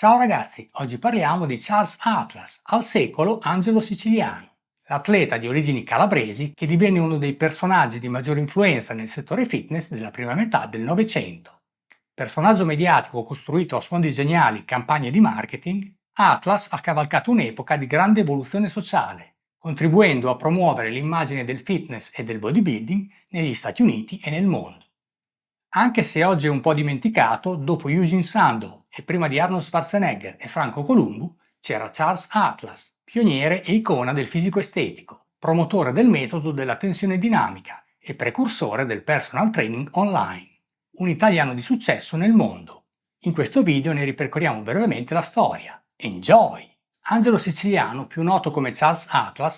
Ciao ragazzi, oggi parliamo di Charles Atlas, al secolo angelo siciliano, l'atleta di origini calabresi che divenne uno dei personaggi di maggiore influenza nel settore fitness della prima metà del Novecento. Personaggio mediatico costruito a suon di geniali campagne di marketing, Atlas ha cavalcato un'epoca di grande evoluzione sociale, contribuendo a promuovere l'immagine del fitness e del bodybuilding negli Stati Uniti e nel mondo. Anche se oggi è un po' dimenticato, dopo Eugene Sandow e prima di Arnold Schwarzenegger e Franco Columbu, c'era Charles Atlas, pioniere e icona del fisico estetico, promotore del metodo della tensione dinamica e precursore del personal training online, un italiano di successo nel mondo. In questo video ne ripercorriamo brevemente la storia. Enjoy! Angelo Siciliano, più noto come Charles Atlas,